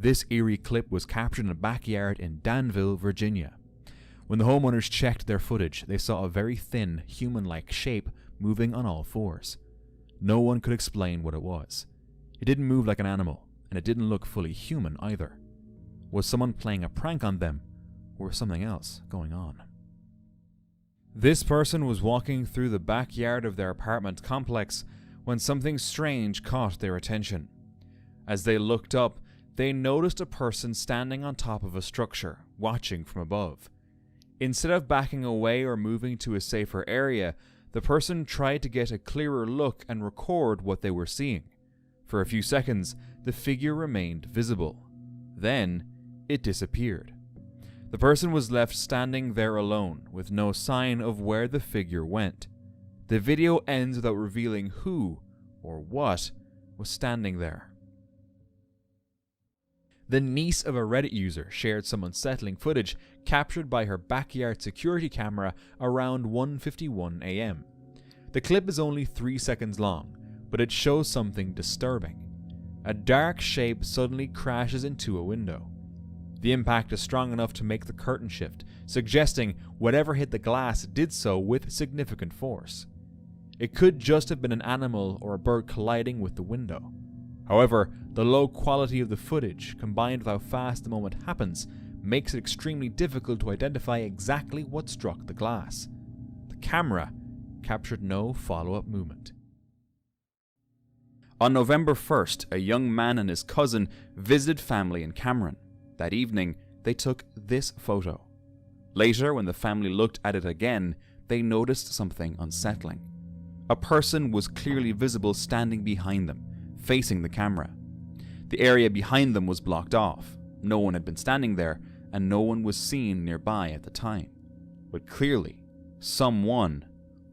This eerie clip was captured in a backyard in Danville, Virginia. When the homeowners checked their footage, they saw a very thin, human-like shape moving on all fours. No one could explain what it was. It didn't move like an animal, and it didn't look fully human either. Was someone playing a prank on them, or was something else going on? This person was walking through the backyard of their apartment complex when something strange caught their attention. As they looked up, they noticed a person standing on top of a structure, watching from above. Instead of backing away or moving to a safer area, the person tried to get a clearer look and record what they were seeing. For a few seconds, the figure remained visible. Then, it disappeared. The person was left standing there alone, with no sign of where the figure went. The video ends without revealing who, or what, was standing there. The niece of a Reddit user shared some unsettling footage captured by her backyard security camera around 1:51 a.m. The clip is only 3 seconds long, but it shows something disturbing. A dark shape suddenly crashes into a window. The impact is strong enough to make the curtain shift, suggesting whatever hit the glass did so with significant force. It could just have been an animal or a bird colliding with the window. However, the low quality of the footage, combined with how fast the moment happens, makes it extremely difficult to identify exactly what struck the glass. The camera captured no follow-up movement. On November 1st, a young man and his cousin visited family in Cameron. That evening, they took this photo. Later, when the family looked at it again, they noticed something unsettling. A person was clearly visible standing behind them, facing the camera. The area behind them was blocked off. No one had been standing there, and no one was seen nearby at the time. But clearly, someone,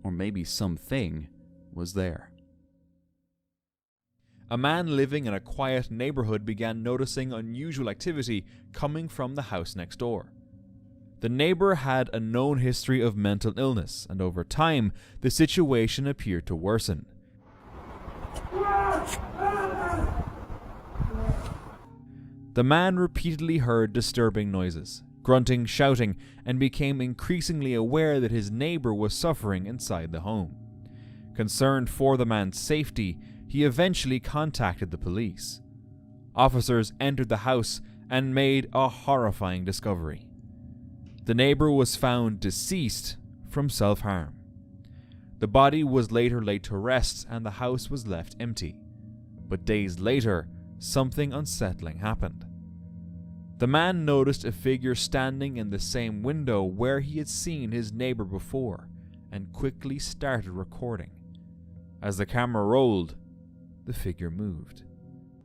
or maybe something, was there. A man living in a quiet neighborhood began noticing unusual activity coming from the house next door. The neighbor had a known history of mental illness, and over time, the situation appeared to worsen. The man repeatedly heard disturbing noises, grunting, shouting, and became increasingly aware that his neighbor was suffering inside the home. Concerned for the man's safety, he eventually contacted the police. Officers entered the house and made a horrifying discovery. The neighbor was found deceased from self-harm. The body was later laid to rest and the house was left empty. But days later, something unsettling happened. The man noticed a figure standing in the same window where he had seen his neighbor before and quickly started recording. As the camera rolled, the figure moved.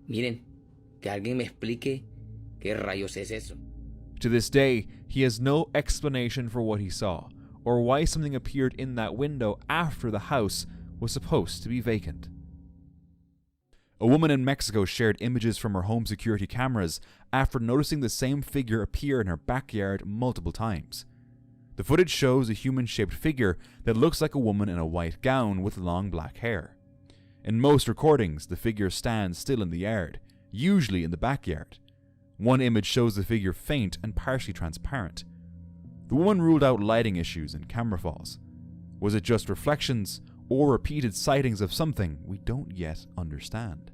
Miren, que alguien me explique qué rayos es eso. To this day, he has no explanation for what he saw, or why something appeared in that window after the house was supposed to be vacant. A woman in Mexico shared images from her home security cameras after noticing the same figure appear in her backyard multiple times. The footage shows a human-shaped figure that looks like a woman in a white gown with long black hair. In most recordings, the figure stands still in the yard, usually in the backyard. One image shows the figure faint and partially transparent. The woman ruled out lighting issues and camera falls. Was it just reflections or repeated sightings of something we don't yet understand?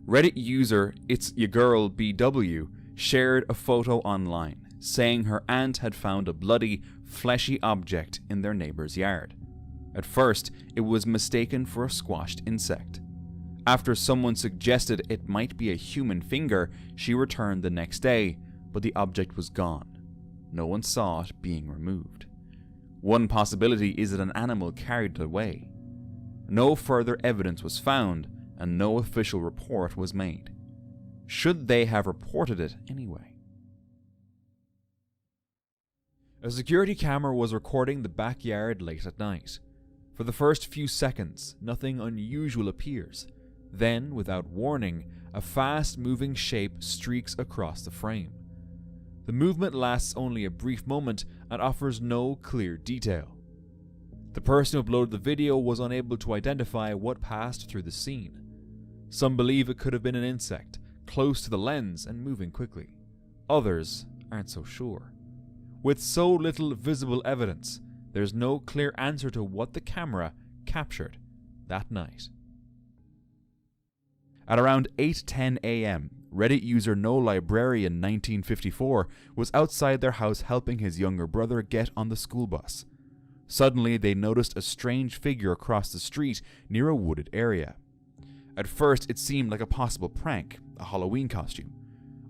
Reddit user It's Ya Girl BW shared a photo online, saying her aunt had found a bloody, fleshy object in their neighbor's yard. At first, it was mistaken for a squashed insect. After someone suggested it might be a human finger, she returned the next day, but the object was gone. No one saw it being removed. One possibility is that an animal carried it away. No further evidence was found, and no official report was made. Should they have reported it anyway? A security camera was recording the backyard late at night. For the first few seconds, nothing unusual appears. Then, without warning, a fast-moving shape streaks across the frame. The movement lasts only a brief moment and offers no clear detail. The person who uploaded the video was unable to identify what passed through the scene. Some believe it could have been an insect, close to the lens and moving quickly. Others aren't so sure. With so little visible evidence, there's no clear answer to what the camera captured that night. At around 8:10 a.m., Reddit user No Librarian 1954 was outside their house helping his younger brother get on the school bus. Suddenly, they noticed a strange figure across the street near a wooded area. At first, it seemed like a possible prank, a Halloween costume.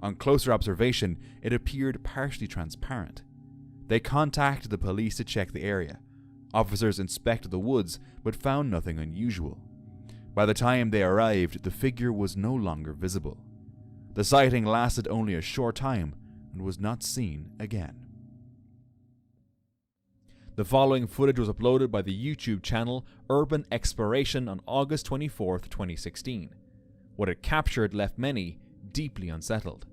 On closer observation, it appeared partially transparent. They contacted the police to check the area. Officers inspected the woods, but found nothing unusual. By the time they arrived, the figure was no longer visible. The sighting lasted only a short time and was not seen again. The following footage was uploaded by the YouTube channel Urban Exploration on August 24, 2016. What it captured left many deeply unsettled.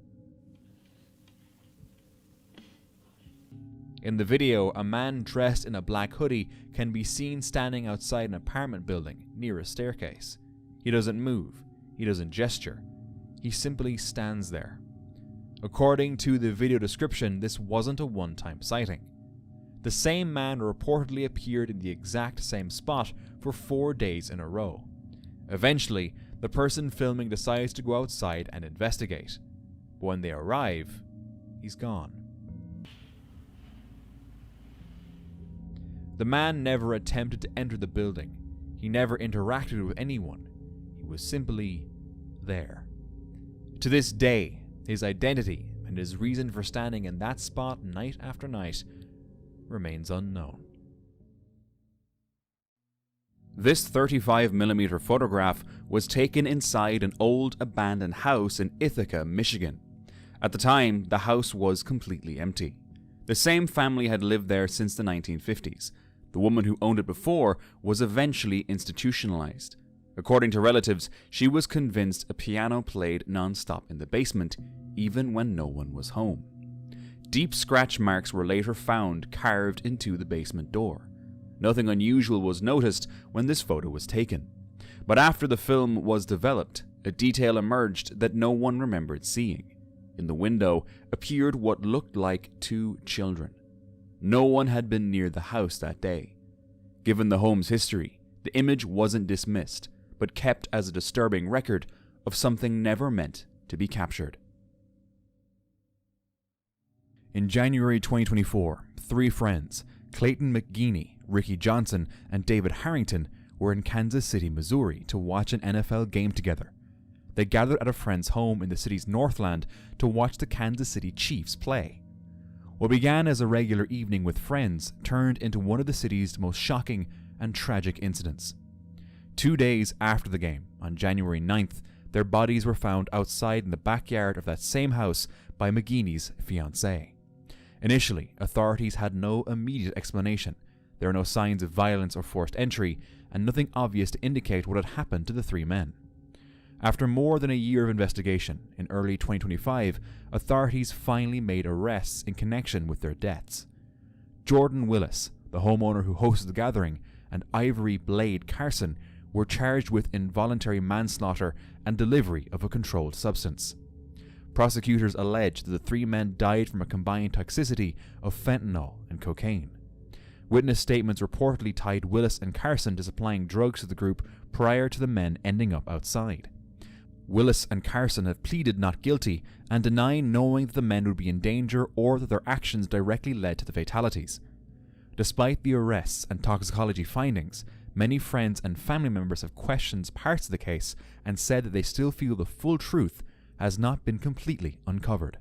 In the video, a man dressed in a black hoodie can be seen standing outside an apartment building near a staircase. He doesn't move, he doesn't gesture, he simply stands there. According to the video description, this wasn't a one-time sighting. The same man reportedly appeared in the exact same spot for 4 days in a row. Eventually, the person filming decides to go outside and investigate. But when they arrive, he's gone. The man never attempted to enter the building. He never interacted with anyone. He was simply there. To this day, his identity and his reason for standing in that spot night after night remains unknown. This 35mm photograph was taken inside an old abandoned house in Ithaca, Michigan. At the time, the house was completely empty. The same family had lived there since the 1950s. The woman who owned it before was eventually institutionalized. According to relatives, she was convinced a piano played non-stop in the basement, even when no one was home. Deep scratch marks were later found carved into the basement door. Nothing unusual was noticed when this photo was taken. But after the film was developed, a detail emerged that no one remembered seeing. In the window appeared what looked like 2 children. No one had been near the house that day. Given the home's history, the image wasn't dismissed, but kept as a disturbing record of something never meant to be captured. In January 2024, 3 friends, Clayton McGeeney, Ricky Johnson, and David Harrington, were in Kansas City, Missouri to watch an NFL game together. They gathered at a friend's home in the city's Northland to watch the Kansas City Chiefs play. What began as a regular evening with friends turned into one of the city's most shocking and tragic incidents. 2 days after the game, on January 9th, their bodies were found outside in the backyard of that same house by McGeeney's fiancée. Initially, authorities had no immediate explanation. There were no signs of violence or forced entry, and nothing obvious to indicate what had happened to the 3 men. After more than a year of investigation, in early 2025, authorities finally made arrests in connection with their deaths. Jordan Willis, the homeowner who hosted the gathering, and Ivory Blade Carson were charged with involuntary manslaughter and delivery of a controlled substance. Prosecutors alleged that the 3 men died from a combined toxicity of fentanyl and cocaine. Witness statements reportedly tied Willis and Carson to supplying drugs to the group prior to the men ending up outside. Willis and Carson have pleaded not guilty and deny knowing that the men would be in danger or that their actions directly led to the fatalities. Despite the arrests and toxicology findings, many friends and family members have questioned parts of the case and said that they still feel the full truth has not been completely uncovered.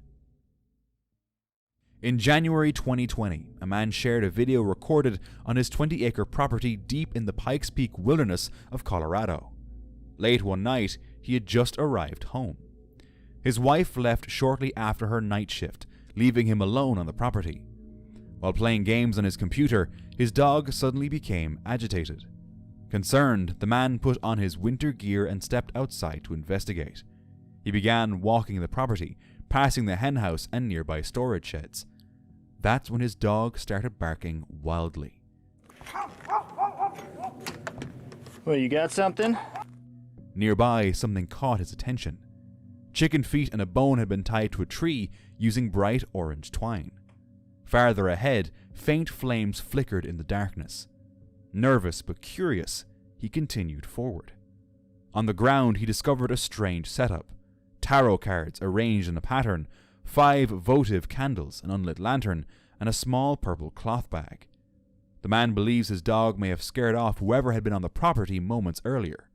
In January 2020, a man shared a video recorded on his 20-acre property deep in the Pikes Peak wilderness of Colorado. Late one night, he had just arrived home. His wife left shortly after her night shift, leaving him alone on the property. While playing games on his computer, his dog suddenly became agitated. Concerned, the man put on his winter gear and stepped outside to investigate. He began walking the property, passing the henhouse and nearby storage sheds. That's when his dog started barking wildly. Well, you got something? Nearby, something caught his attention. Chicken feet and a bone had been tied to a tree using bright orange twine. Farther ahead, faint flames flickered in the darkness. Nervous but curious, he continued forward. On the ground, he discovered a strange setup. Tarot cards arranged in a pattern, 5 votive candles, an unlit lantern, and a small purple cloth bag. The man believes his dog may have scared off whoever had been on the property moments earlier.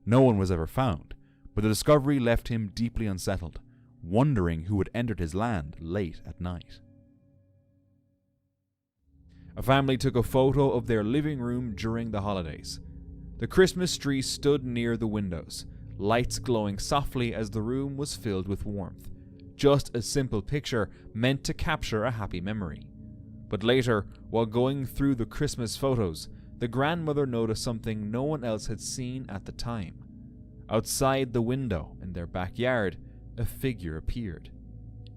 No one was ever found, but the discovery left him deeply unsettled, wondering who had entered his land late at night. A family took a photo of their living room during the holidays. The Christmas tree stood near the windows, lights glowing softly as the room was filled with warmth. Just a simple picture meant to capture a happy memory. But later, while going through the Christmas photos, the grandmother noticed something no one else had seen at the time. Outside the window in their backyard, a figure appeared.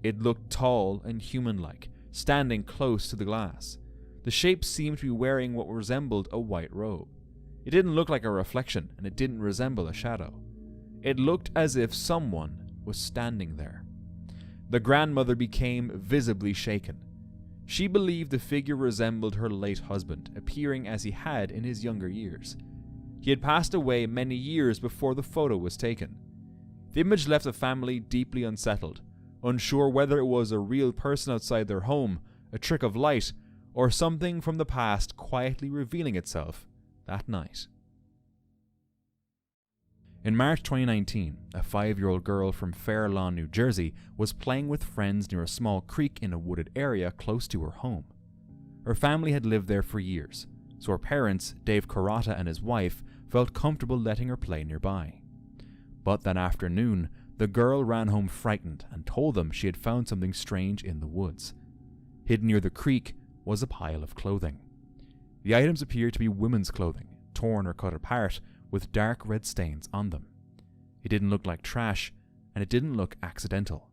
It looked tall and human-like, standing close to the glass. The shape seemed to be wearing what resembled a white robe. It didn't look like a reflection, and it didn't resemble a shadow. It looked as if someone was standing there. The grandmother became visibly shaken. She believed the figure resembled her late husband, appearing as he had in his younger years. He had passed away many years before the photo was taken. The image left the family deeply unsettled, unsure whether it was a real person outside their home, a trick of light, or something from the past quietly revealing itself that night. In March 2019, a 5-year-old girl from Fair Lawn, New Jersey, was playing with friends near a small creek in a wooded area close to her home. Her family had lived there for years, so her parents, Dave Carrata and his wife, felt comfortable letting her play nearby. But that afternoon, the girl ran home frightened and told them she had found something strange in the woods. Hidden near the creek was a pile of clothing. The items appeared to be women's clothing, torn or cut apart, with dark red stains on them. It didn't look like trash, and it didn't look accidental.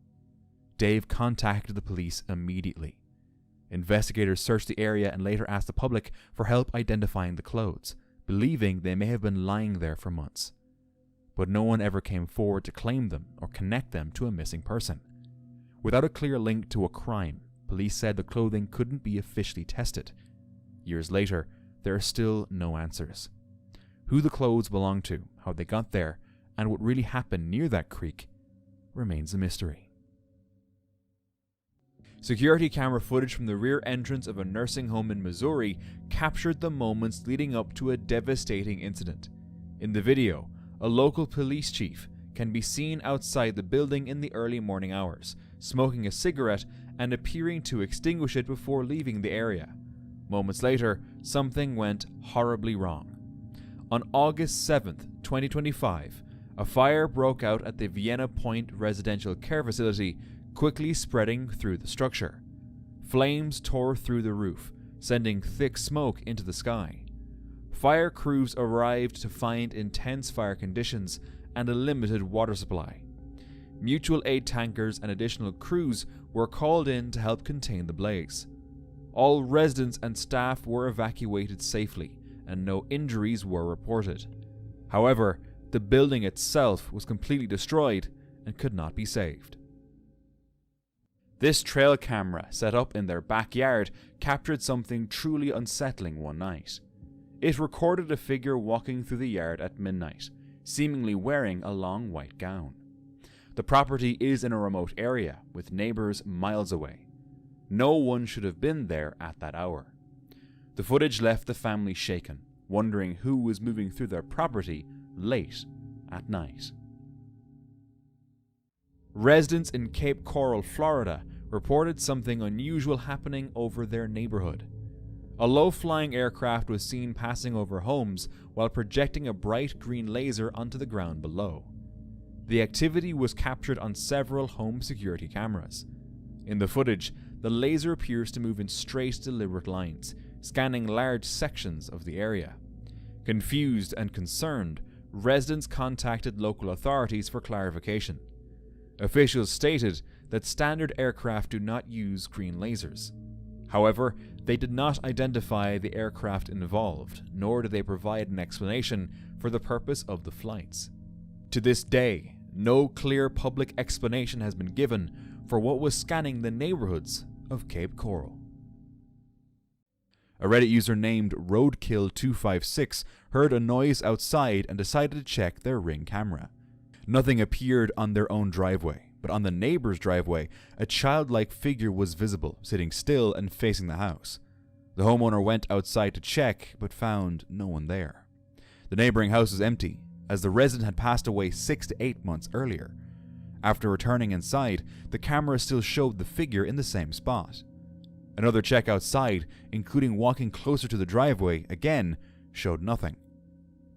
Dave contacted the police immediately. Investigators searched the area and later asked the public for help identifying the clothes, believing they may have been lying there for months. But no one ever came forward to claim them or connect them to a missing person. Without a clear link to a crime, police said the clothing couldn't be officially tested. Years later, there are still no answers. Who the clothes belonged to, how they got there, and what really happened near that creek remains a mystery. Security camera footage from the rear entrance of a nursing home in Missouri captured the moments leading up to a devastating incident. In the video, a local police chief can be seen outside the building in the early morning hours, smoking a cigarette and appearing to extinguish it before leaving the area. Moments later, something went horribly wrong. On August 7th, 2025, a fire broke out at the Vienna Point residential care facility, quickly spreading through the structure. Flames tore through the roof, sending thick smoke into the sky. Fire crews arrived to find intense fire conditions and a limited water supply. Mutual aid tankers and additional crews were called in to help contain the blaze. All residents and staff were evacuated safely, and no injuries were reported. However, the building itself was completely destroyed and could not be saved. This trail camera, set up in their backyard, captured something truly unsettling one night. It recorded a figure walking through the yard at midnight, seemingly wearing a long white gown. The property is in a remote area, with neighbors miles away. No one should have been there at that hour. The footage left the family shaken, wondering who was moving through their property late at night. Residents in Cape Coral, Florida, reported something unusual happening over their neighborhood. A low-flying aircraft was seen passing over homes while projecting a bright green laser onto the ground below. The activity was captured on several home security cameras. In the footage, the laser appears to move in straight, deliberate lines, scanning large sections of the area. Confused and concerned, residents contacted local authorities for clarification. Officials stated that standard aircraft do not use green lasers. However, they did not identify the aircraft involved, nor did they provide an explanation for the purpose of the flights. To this day, no clear public explanation has been given for what was scanning the neighborhoods of Cape Coral. A Reddit user named Roadkill256 heard a noise outside and decided to check their Ring camera. Nothing appeared on their own driveway, but on the neighbor's driveway, a childlike figure was visible, sitting still and facing the house. The homeowner went outside to check, but found no one there. The neighboring house was empty, as the resident had passed away 6 to 8 months earlier. After returning inside, the camera still showed the figure in the same spot. Another check outside, including walking closer to the driveway, again showed nothing.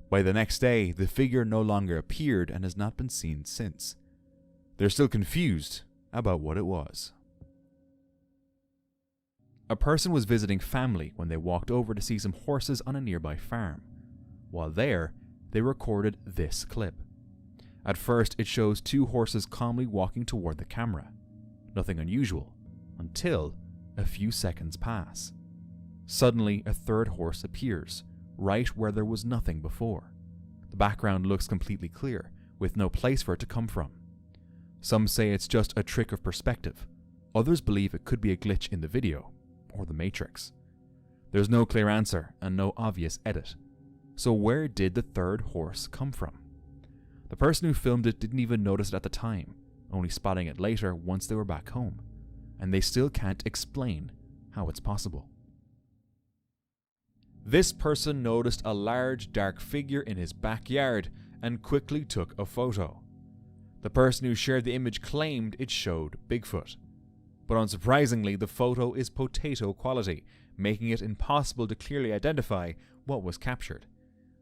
By the next day, the figure no longer appeared and has not been seen since. They're still confused about what it was. A person was visiting family when they walked over to see some horses on a nearby farm. While there, they recorded this clip. At first, it shows 2 horses calmly walking toward the camera. Nothing unusual, until a few seconds pass. Suddenly, a 3rd horse appears, right where there was nothing before. The background looks completely clear, with no place for it to come from. Some say it's just a trick of perspective. Others believe it could be a glitch in the video, or the Matrix. There's no clear answer and no obvious edit. So where did the 3rd horse come from? The person who filmed it didn't even notice it at the time, only spotting it later once they were back home. And they still can't explain how it's possible. This person noticed a large dark figure in his backyard and quickly took a photo. The person who shared the image claimed it showed Bigfoot. But unsurprisingly, the photo is potato quality, making it impossible to clearly identify what was captured.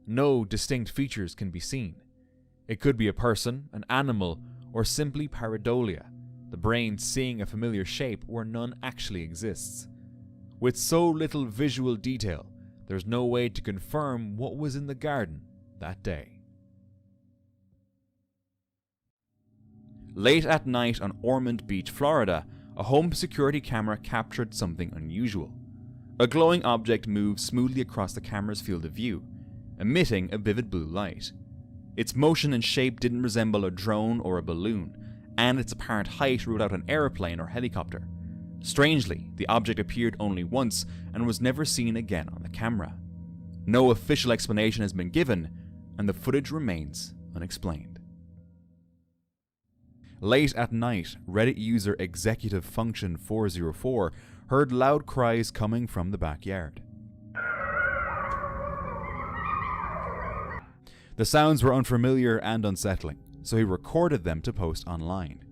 No distinct features can be seen. It could be a person, an animal, or simply pareidolia, the brain seeing a familiar shape where none actually exists. With so little visual detail, there's no way to confirm what was in the garden that day. Late at night on Ormond Beach, Florida, a home security camera captured something unusual. A glowing object moved smoothly across the camera's field of view, emitting a vivid blue light. Its motion and shape didn't resemble a drone or a balloon, and its apparent height ruled out an aeroplane or helicopter. Strangely, the object appeared only once and was never seen again on the camera. No official explanation has been given, and the footage remains unexplained. Late at night, Reddit user Executive Function 404 heard loud cries coming from the backyard. The sounds were unfamiliar and unsettling, so he recorded them to post online.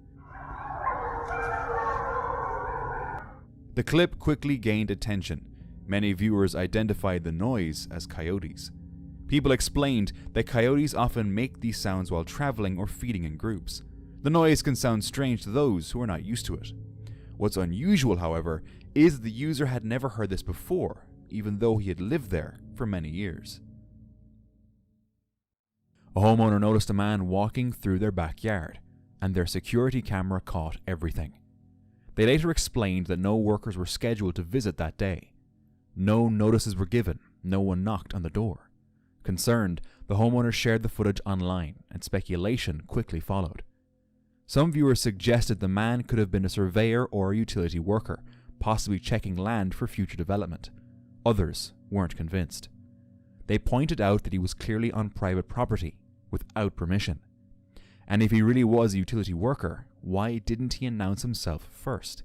The clip quickly gained attention. Many viewers identified the noise as coyotes. People explained that coyotes often make these sounds while traveling or feeding in groups. The noise can sound strange to those who are not used to it. What's unusual, however, is that the user had never heard this before, even though he had lived there for many years. A homeowner noticed a man walking through their backyard, and their security camera caught everything. They later explained that no workers were scheduled to visit that day. No notices were given, no one knocked on the door. Concerned, the homeowner shared the footage online, and speculation quickly followed. Some viewers suggested the man could have been a surveyor or a utility worker, possibly checking land for future development. Others weren't convinced. They pointed out that he was clearly on private property, without permission. And if he really was a utility worker, why didn't he announce himself first?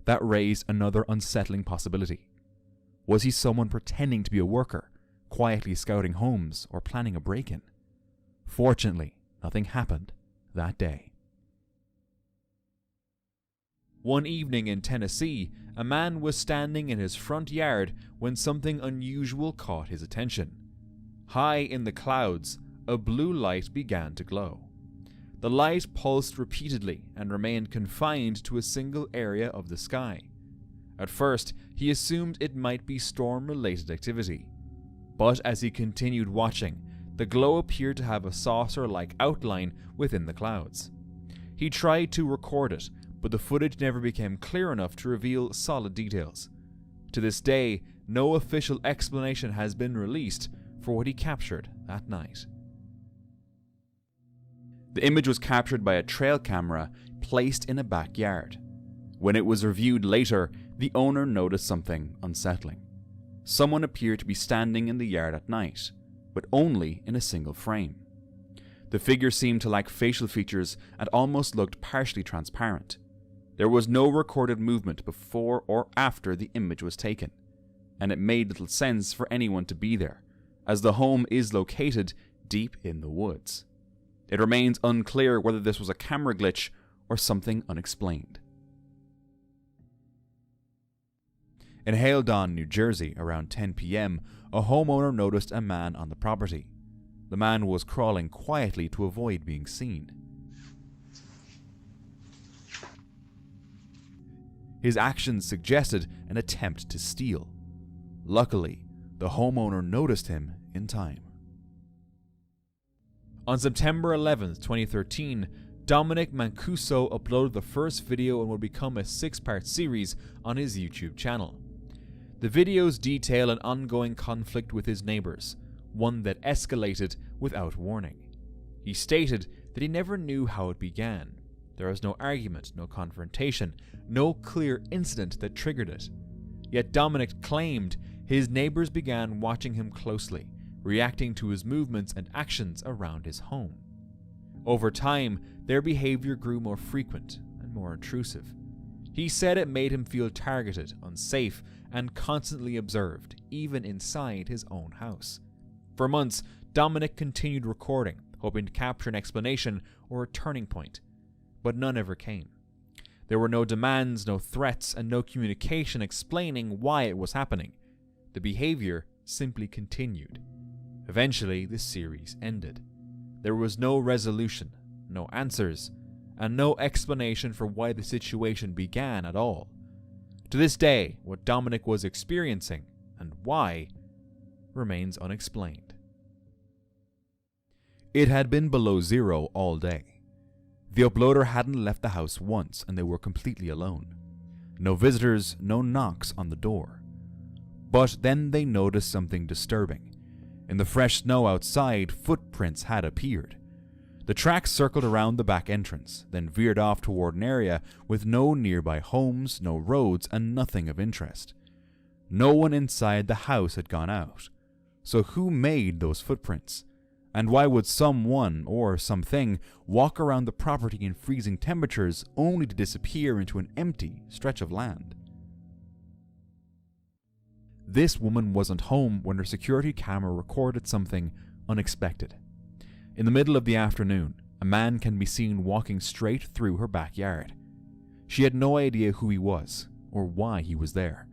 That raised another unsettling possibility. Was he someone pretending to be a worker, quietly scouting homes or planning a break-in? Fortunately, nothing happened that day. One evening in Tennessee, a man was standing in his front yard when something unusual caught his attention. High in the clouds, a blue light began to glow. The light pulsed repeatedly and remained confined to a single area of the sky. At first, he assumed it might be storm-related activity. But as he continued watching, the glow appeared to have a saucer-like outline within the clouds. He tried to record it, but the footage never became clear enough to reveal solid details. To this day, no official explanation has been released for what he captured that night. The image was captured by a trail camera placed in a backyard. When it was reviewed later, the owner noticed something unsettling. Someone appeared to be standing in the yard at night, but only in a single frame. The figure seemed to lack facial features and almost looked partially transparent. There was no recorded movement before or after the image was taken, and it made little sense for anyone to be there, as the home is located deep in the woods. It remains unclear whether this was a camera glitch or something unexplained. In Haledon, New Jersey, around 10 p.m., a homeowner noticed a man on the property. The man was crawling quietly to avoid being seen. His actions suggested an attempt to steal. Luckily, the homeowner noticed him in time. On September 11, 2013, Dominic Mancuso uploaded the first video and would become a 6-part series on his YouTube channel. The videos detail an ongoing conflict with his neighbors, one that escalated without warning. He stated that he never knew how it began. There was no argument, no confrontation, no clear incident that triggered it. Yet Dominic claimed his neighbors began watching him closely, reacting to his movements and actions around his home. Over time, their behavior grew more frequent and more intrusive. He said it made him feel targeted, unsafe, and constantly observed, even inside his own house. For months, Dominic continued recording, hoping to capture an explanation or a turning point, but none ever came. There were no demands, no threats, and no communication explaining why it was happening. The behavior simply continued. Eventually, the series ended. There was no resolution, no answers, and no explanation for why the situation began at all. To this day, what Dominic was experiencing and why remains unexplained. It had been below zero all day. The uploader hadn't left the house once, and they were completely alone. No visitors, no knocks on the door. But then they noticed something disturbing. In the fresh snow outside, footprints had appeared. The tracks circled around the back entrance, then veered off toward an area with no nearby homes, no roads, and nothing of interest. No one inside the house had gone out. So who made those footprints? And why would someone or something walk around the property in freezing temperatures only to disappear into an empty stretch of land? This woman wasn't home when her security camera recorded something unexpected. In the middle of the afternoon, a man can be seen walking straight through her backyard. She had no idea who he was or why he was there.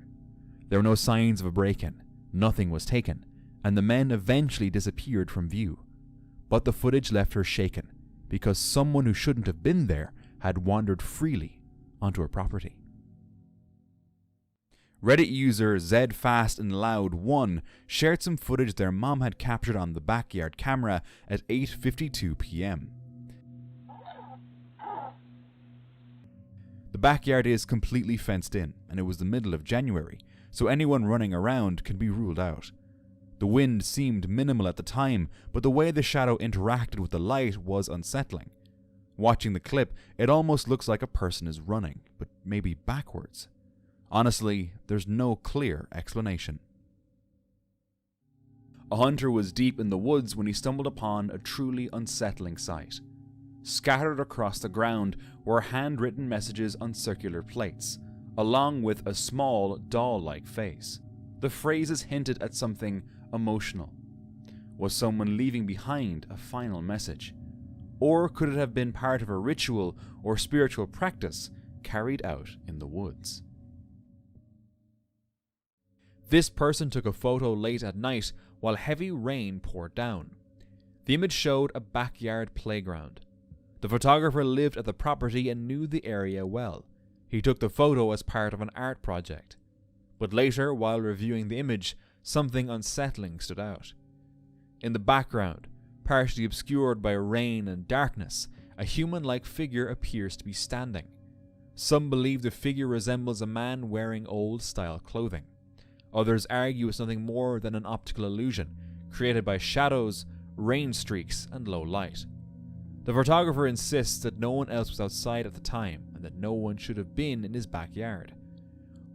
There were no signs of a break-in, nothing was taken, and the men eventually disappeared from view. But the footage left her shaken, because someone who shouldn't have been there had wandered freely onto her property. Reddit user ZFastAndLoud1 shared some footage their mom had captured on the backyard camera at 8:52 p.m. The backyard is completely fenced in, and it was the middle of January, so anyone running around can be ruled out. The wind seemed minimal at the time, but the way the shadow interacted with the light was unsettling. Watching the clip, it almost looks like a person is running, but maybe backwards. Honestly, there's no clear explanation. A hunter was deep in the woods when he stumbled upon a truly unsettling sight. Scattered across the ground were handwritten messages on circular plates, along with a small doll-like face. The phrases hinted at something emotional. Was someone leaving behind a final message? Or could it have been part of a ritual or spiritual practice carried out in the woods? This person took a photo late at night while heavy rain poured down. The image showed a backyard playground. The photographer lived at the property and knew the area well. He took the photo as part of an art project. But later, while reviewing the image, something unsettling stood out. In the background, partially obscured by rain and darkness, a human-like figure appears to be standing. Some believe the figure resembles a man wearing old-style clothing. Others argue it's nothing more than an optical illusion, created by shadows, rain streaks, and low light. The photographer insists that no one else was outside at the time and that no one should have been in his backyard.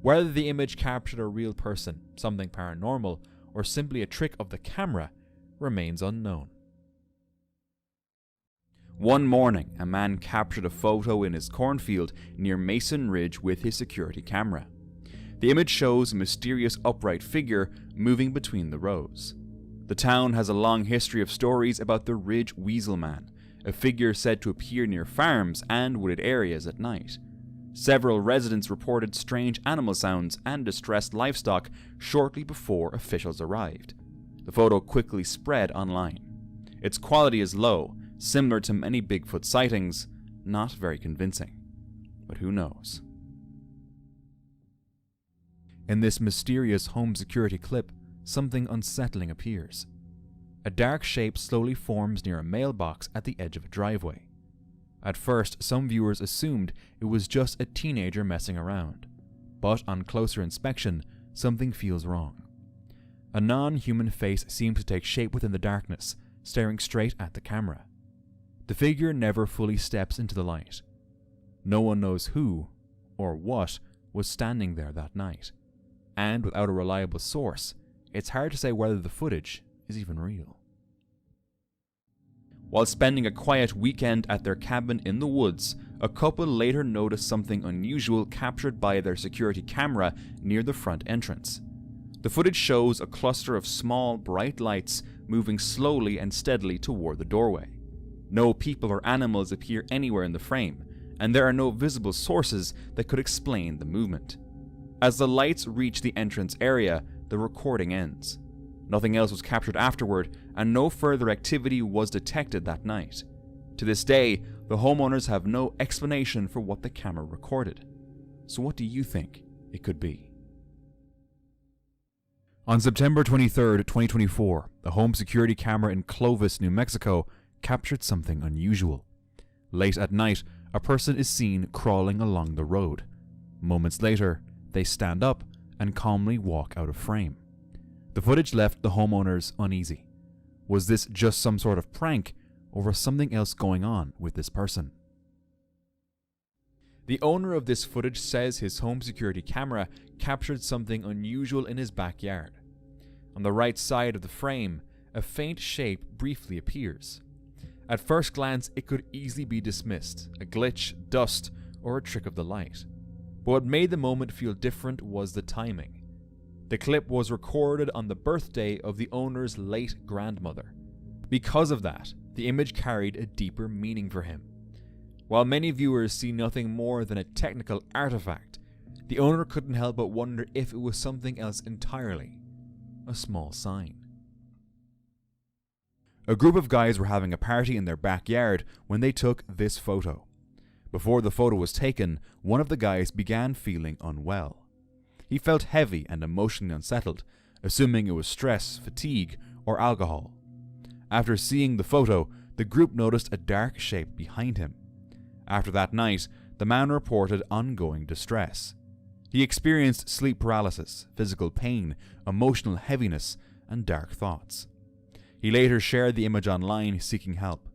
Whether the image captured a real person, something paranormal, or simply a trick of the camera remains unknown. One morning, a man captured a photo in his cornfield near Mason Ridge with his security camera. The image shows a mysterious upright figure moving between the rows. The town has a long history of stories about the Ridge Weasel Man, a figure said to appear near farms and wooded areas at night. Several residents reported strange animal sounds and distressed livestock shortly before officials arrived. The photo quickly spread online. Its quality is low, similar to many Bigfoot sightings, not very convincing. But who knows? In this mysterious home security clip, something unsettling appears. A dark shape slowly forms near a mailbox at the edge of a driveway. At first, some viewers assumed it was just a teenager messing around, but on closer inspection, something feels wrong. A non-human face seems to take shape within the darkness, staring straight at the camera. The figure never fully steps into the light. No one knows who, or what, was standing there that night, and without a reliable source, it's hard to say whether the footage is even real. While spending a quiet weekend at their cabin in the woods, a couple later noticed something unusual captured by their security camera near the front entrance. The footage shows a cluster of small, bright lights moving slowly and steadily toward the doorway. No people or animals appear anywhere in the frame, and there are no visible sources that could explain the movement. As the lights reach the entrance area, the recording ends. Nothing else was captured afterward, and no further activity was detected that night. To this day, the homeowners have no explanation for what the camera recorded. So what do you think it could be? On September 23, 2024, the home security camera in Clovis, New Mexico, captured something unusual. Late at night, a person is seen crawling along the road. Moments later, they stand up and calmly walk out of frame. The footage left the homeowners uneasy. Was this just some sort of prank, or was something else going on with this person? The owner of this footage says his home security camera captured something unusual in his backyard. On the right side of the frame, a faint shape briefly appears. At first glance, it could easily be dismissed, a glitch, dust, or a trick of the light. But what made the moment feel different was the timing. The clip was recorded on the birthday of the owner's late grandmother. Because of that, the image carried a deeper meaning for him. While many viewers see nothing more than a technical artifact, the owner couldn't help but wonder if it was something else entirely. A small sign. A group of guys were having a party in their backyard when they took this photo. Before the photo was taken, one of the guys began feeling unwell. He felt heavy and emotionally unsettled, assuming it was stress, fatigue, or alcohol. After seeing the photo, the group noticed a dark shape behind him. After that night, the man reported ongoing distress. He experienced sleep paralysis, physical pain, emotional heaviness, and dark thoughts. He later shared the image online seeking help.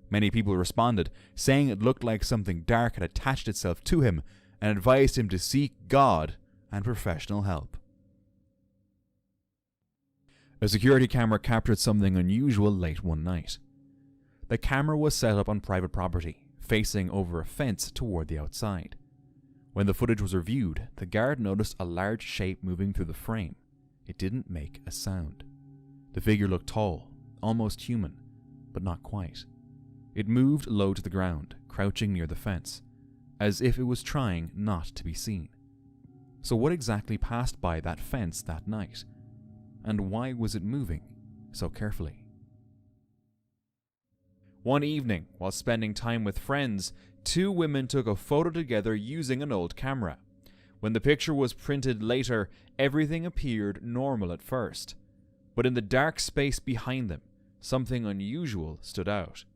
Many people responded, saying it looked like something dark had attached itself to him and advised him to seek God and professional help. A security camera captured something unusual late one night. The camera was set up on private property, facing over a fence toward the outside. When the footage was reviewed, the guard noticed a large shape moving through the frame. It didn't make a sound. The figure looked tall, almost human, but not quite. It moved low to the ground, crouching near the fence, as if it was trying not to be seen. So what exactly passed by that fence that night? And why was it moving so carefully? One evening, while spending time with friends, two women took a photo together using an old camera. When the picture was printed later, everything appeared normal at first. But in the dark space behind them, something unusual stood out.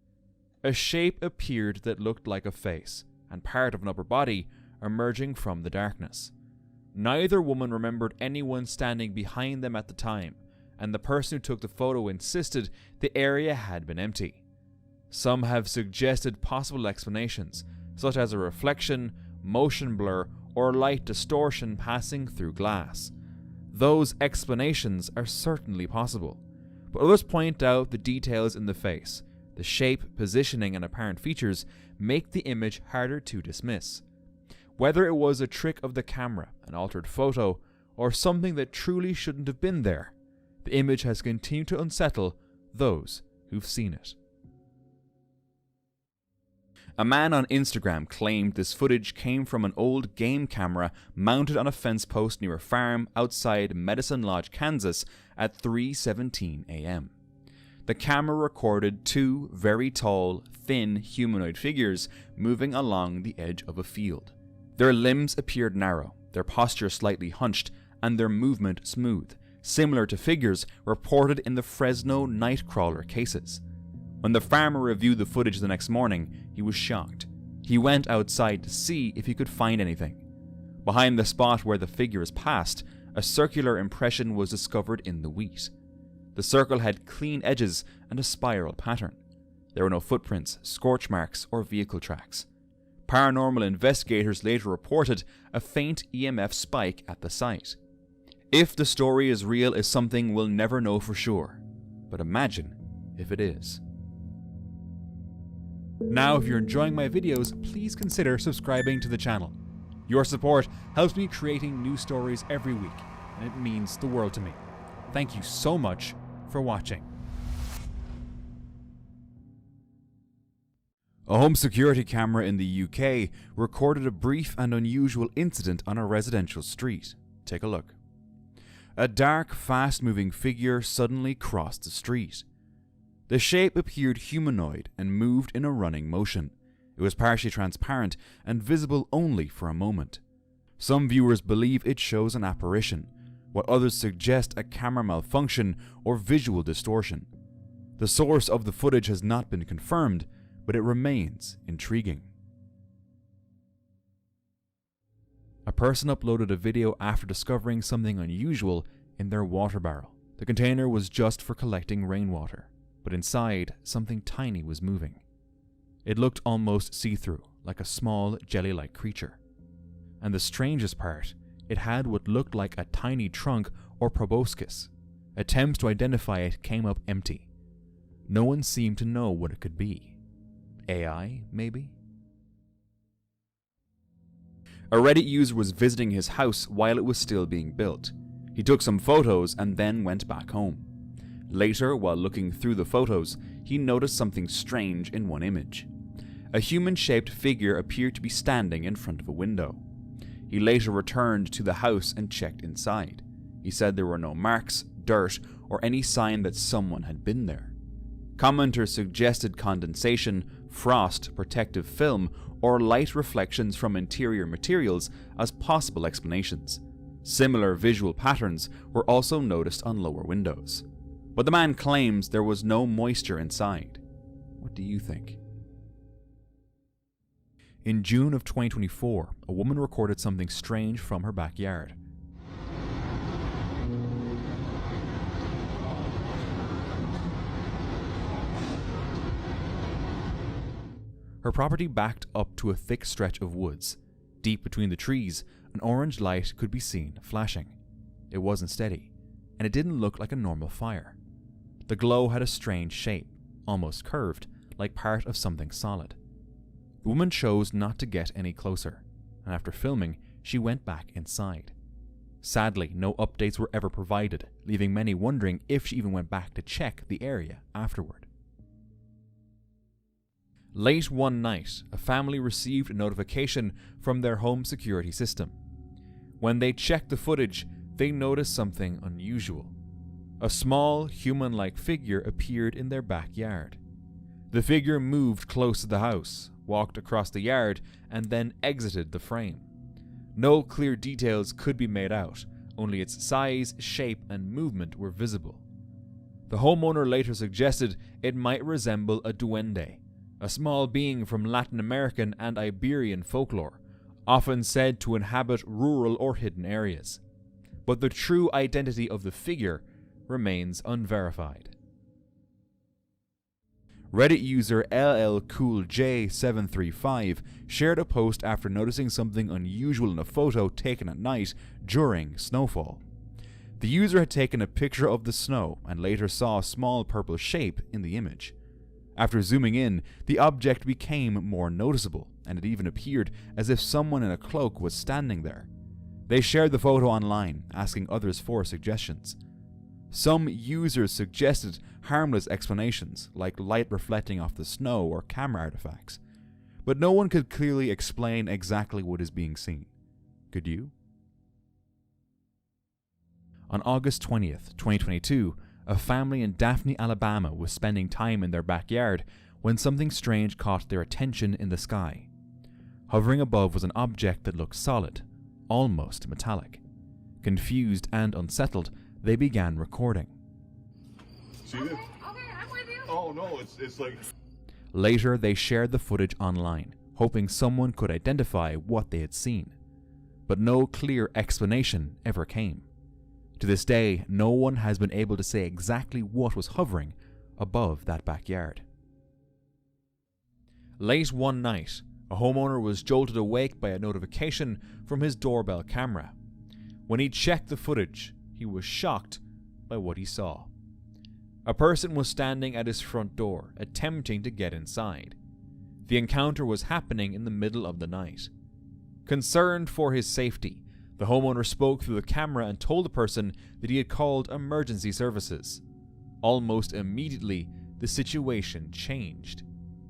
A shape appeared that looked like a face, and part of an upper body emerging from the darkness. Neither woman remembered anyone standing behind them at the time, and the person who took the photo insisted the area had been empty. Some have suggested possible explanations, such as a reflection, motion blur, or light distortion passing through glass. Those explanations are certainly possible, but others point out the details in the face, the shape, positioning, and apparent features make the image harder to dismiss. Whether it was a trick of the camera, an altered photo, or something that truly shouldn't have been there, the image has continued to unsettle those who've seen it. A man on Instagram claimed this footage came from an old game camera mounted on a fence post near a farm outside Medicine Lodge, Kansas at 3:17 a.m. The camera recorded two very tall, thin humanoid figures moving along the edge of a field. Their limbs appeared narrow, their posture slightly hunched, and their movement smooth, similar to figures reported in the Fresno Nightcrawler cases. When the farmer reviewed the footage the next morning, he was shocked. He went outside to see if he could find anything. Behind the spot where the figures passed, a circular impression was discovered in the wheat. The circle had clean edges and a spiral pattern. There were no footprints, scorch marks, or vehicle tracks. Paranormal investigators later reported a faint EMF spike at the site. If the story is real is something we'll never know for sure, but imagine if it is. Now, if you're enjoying my videos, please consider subscribing to the channel. Your support helps me creating new stories every week, and it means the world to me. Thank you so much for watching. A home security camera in the UK recorded a brief and unusual incident on a residential street. Take a look. A dark, fast-moving figure suddenly crossed the street. The shape appeared humanoid and moved in a running motion. It was partially transparent and visible only for a moment. Some viewers believe it shows an apparition, while others suggest a camera malfunction or visual distortion. The source of the footage has not been confirmed, but it remains intriguing. A person uploaded a video after discovering something unusual in their water barrel. The container was just for collecting rainwater, but inside, something tiny was moving. It looked almost see-through, like a small, jelly-like creature. And the strangest part, it had what looked like a tiny trunk or proboscis. Attempts to identify it came up empty. No one seemed to know what it could be. AI, maybe? A Reddit user was visiting his house while it was still being built. He took some photos and then went back home. Later, while looking through the photos, he noticed something strange in one image. A human-shaped figure appeared to be standing in front of a window. He later returned to the house and checked inside. He said there were no marks, dirt, or any sign that someone had been there. Commenters suggested condensation, frost, protective film, or light reflections from interior materials as possible explanations. Similar visual patterns were also noticed on lower windows. But the man claims there was no moisture inside. What do you think? In June of 2024, a woman recorded something strange from her backyard. Her property backed up to a thick stretch of woods. Deep between the trees, an orange light could be seen flashing. It wasn't steady, and it didn't look like a normal fire. The glow had a strange shape, almost curved, like part of something solid. The woman chose not to get any closer, and after filming, she went back inside. Sadly, no updates were ever provided, leaving many wondering if she even went back to check the area afterward. Late one night, a family received a notification from their home security system. When they checked the footage, they noticed something unusual. A small, human-like figure appeared in their backyard. The figure moved close to the house, walked across the yard, and then exited the frame. No clear details could be made out, only its size, shape, and movement were visible. The homeowner later suggested it might resemble a duende, a small being from Latin American and Iberian folklore, often said to inhabit rural or hidden areas. But the true identity of the figure remains unverified. Reddit user LLCoolJ735 shared a post after noticing something unusual in a photo taken at night during snowfall. The user had taken a picture of the snow and later saw a small purple shape in the image. After zooming in, the object became more noticeable, and it even appeared as if someone in a cloak was standing there. They shared the photo online, asking others for suggestions. Some users suggested harmless explanations, like light reflecting off the snow or camera artifacts, but no one could clearly explain exactly what is being seen. Could you? On August 20th, 2022, a family in Daphne, Alabama was spending time in their backyard when something strange caught their attention in the sky. Hovering above was an object that looked solid, almost metallic. Confused and unsettled, they began recording. See this? Okay, I'm with you. Oh no, it's like... Later, they shared the footage online, hoping someone could identify what they had seen. But no clear explanation ever came. To this day, no one has been able to say exactly what was hovering above that backyard. Late one night, a homeowner was jolted awake by a notification from his doorbell camera. When he checked the footage, he was shocked by what he saw. A person was standing at his front door, attempting to get inside. The encounter was happening in the middle of the night. Concerned for his safety, the homeowner spoke through the camera and told the person that he had called emergency services. Almost immediately, the situation changed.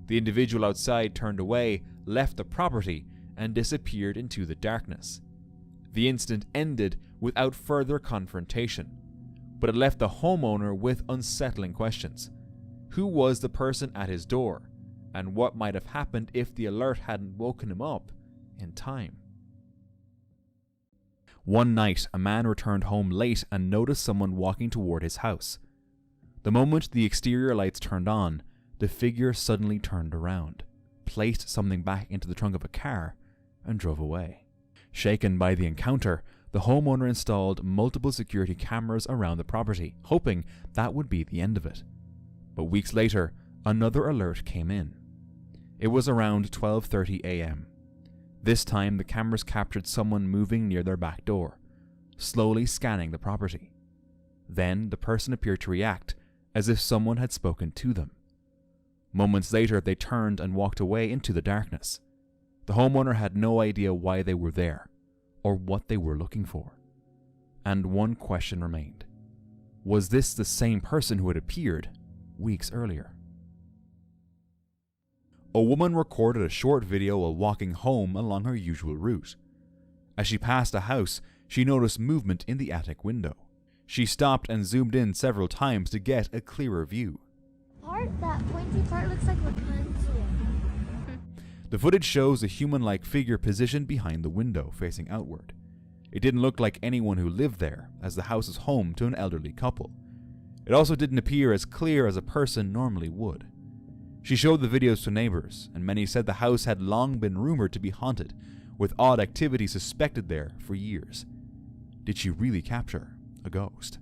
The individual outside turned away, left the property, and disappeared into the darkness. The incident ended without further confrontation, but it left the homeowner with unsettling questions. Who was the person at his door, and what might have happened if the alert hadn't woken him up in time? One night, a man returned home late and noticed someone walking toward his house. The moment the exterior lights turned on, the figure suddenly turned around, placed something back into the trunk of a car, and drove away. Shaken by the encounter, the homeowner installed multiple security cameras around the property, hoping that would be the end of it. But weeks later, another alert came in. It was around 12:30 a.m. This time, the cameras captured someone moving near their back door, slowly scanning the property. Then, the person appeared to react, as if someone had spoken to them. Moments later, they turned and walked away into the darkness. The homeowner had no idea why they were there, or what they were looking for. And one question remained. Was this the same person who had appeared weeks earlier? A woman recorded a short video while walking home along her usual route. As she passed a house, she noticed movement in the attic window. She stopped and zoomed in several times to get a clearer view. That pointy part looks like Rapunzel. The footage shows a human-like figure positioned behind the window, facing outward. It didn't look like anyone who lived there, as the house is home to an elderly couple. It also didn't appear as clear as a person normally would. She showed the videos to neighbors, and many said the house had long been rumored to be haunted, with odd activity suspected there for years. Did she really capture a ghost?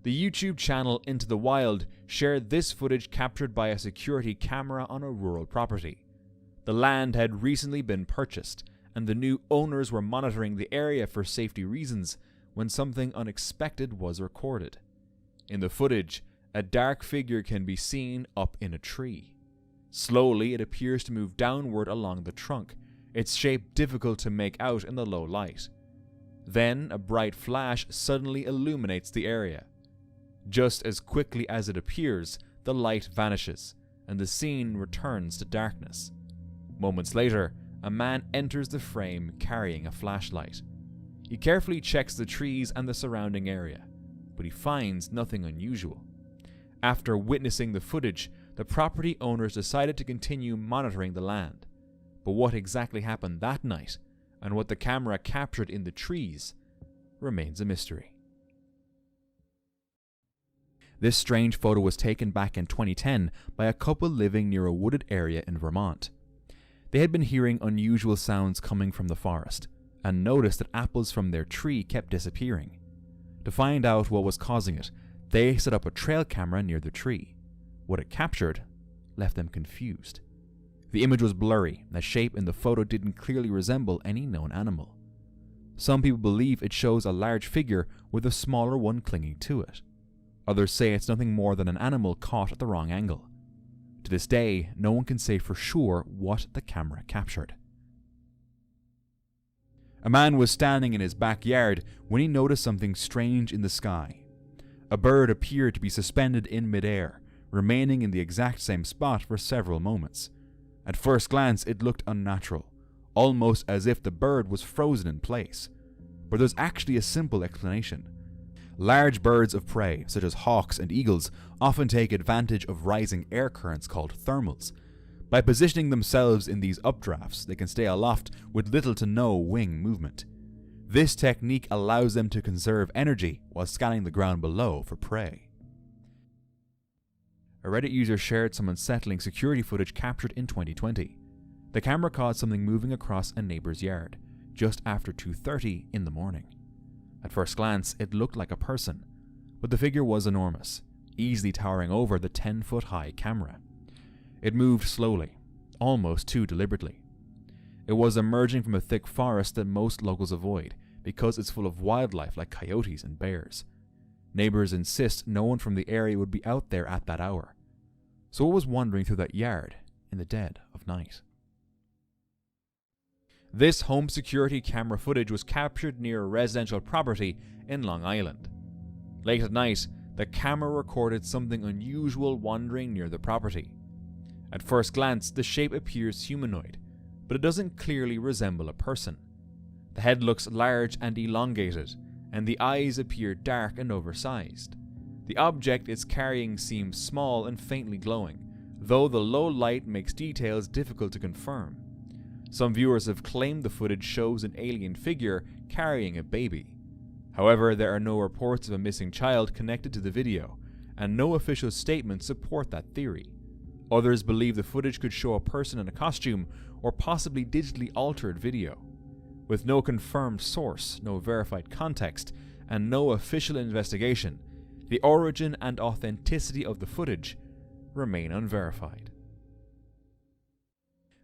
The YouTube channel Into the Wild shared this footage captured by a security camera on a rural property. The land had recently been purchased, and the new owners were monitoring the area for safety reasons when something unexpected was recorded. In the footage, a dark figure can be seen up in a tree. Slowly, it appears to move downward along the trunk, its shape difficult to make out in the low light. Then, a bright flash suddenly illuminates the area. Just as quickly as it appears, the light vanishes, and the scene returns to darkness. Moments later, a man enters the frame carrying a flashlight. He carefully checks the trees and the surrounding area, but he finds nothing unusual. After witnessing the footage, the property owners decided to continue monitoring the land. But what exactly happened that night, and what the camera captured in the trees, remains a mystery. This strange photo was taken back in 2010 by a couple living near a wooded area in Vermont. They had been hearing unusual sounds coming from the forest, and noticed that apples from their tree kept disappearing. To find out what was causing it, They set up a trail camera near the tree. What it captured left them confused. The image was blurry, the shape in the photo didn't clearly resemble any known animal. Some people believe it shows a large figure with a smaller one clinging to it. Others say it's nothing more than an animal caught at the wrong angle. To this day, no one can say for sure what the camera captured. A man was standing in his backyard when he noticed something strange in the sky. A bird appeared to be suspended in midair, remaining in the exact same spot for several moments. At first glance, it looked unnatural, almost as if the bird was frozen in place. But there's actually a simple explanation. Large birds of prey, such as hawks and eagles, often take advantage of rising air currents called thermals. By positioning themselves in these updrafts, they can stay aloft with little to no wing movement. This technique allows them to conserve energy while scanning the ground below for prey. A Reddit user shared some unsettling security footage captured in 2020. The camera caught something moving across a neighbor's yard, just after 2:30 in the morning. At first glance, it looked like a person, but the figure was enormous, easily towering over the 10-foot-high camera. It moved slowly, almost too deliberately. It was emerging from a thick forest that most locals avoid, because it's full of wildlife like coyotes and bears. Neighbors insist no one from the area would be out there at that hour. So it was wandering through that yard in the dead of night. This home security camera footage was captured near a residential property in Long Island. Late at night, the camera recorded something unusual wandering near the property. At first glance, the shape appears humanoid, but it doesn't clearly resemble a person. The head looks large and elongated, and the eyes appear dark and oversized. The object it's carrying seems small and faintly glowing, though the low light makes details difficult to confirm. Some viewers have claimed the footage shows an alien figure carrying a baby. However, there are no reports of a missing child connected to the video, and no official statements support that theory. Others believe the footage could show a person in a costume or possibly digitally altered video. With no confirmed source, no verified context, and no official investigation, the origin and authenticity of the footage remain unverified.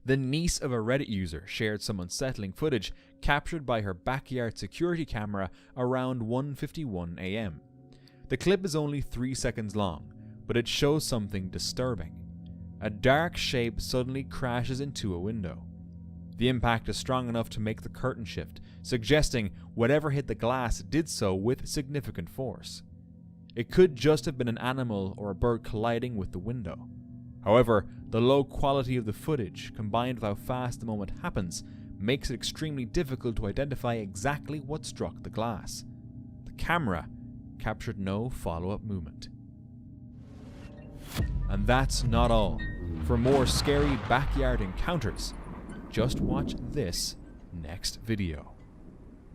The niece of a Reddit user shared some unsettling footage captured by her backyard security camera around 1:51 a.m. The clip is only 3 seconds long, but it shows something disturbing. A dark shape suddenly crashes into a window. The impact is strong enough to make the curtain shift, suggesting whatever hit the glass did so with significant force. It could just have been an animal or a bird colliding with the window. However, the low quality of the footage, combined with how fast the moment happens, makes it extremely difficult to identify exactly what struck the glass. The camera captured no follow-up movement. And that's not all. For more scary backyard encounters, just watch this next video.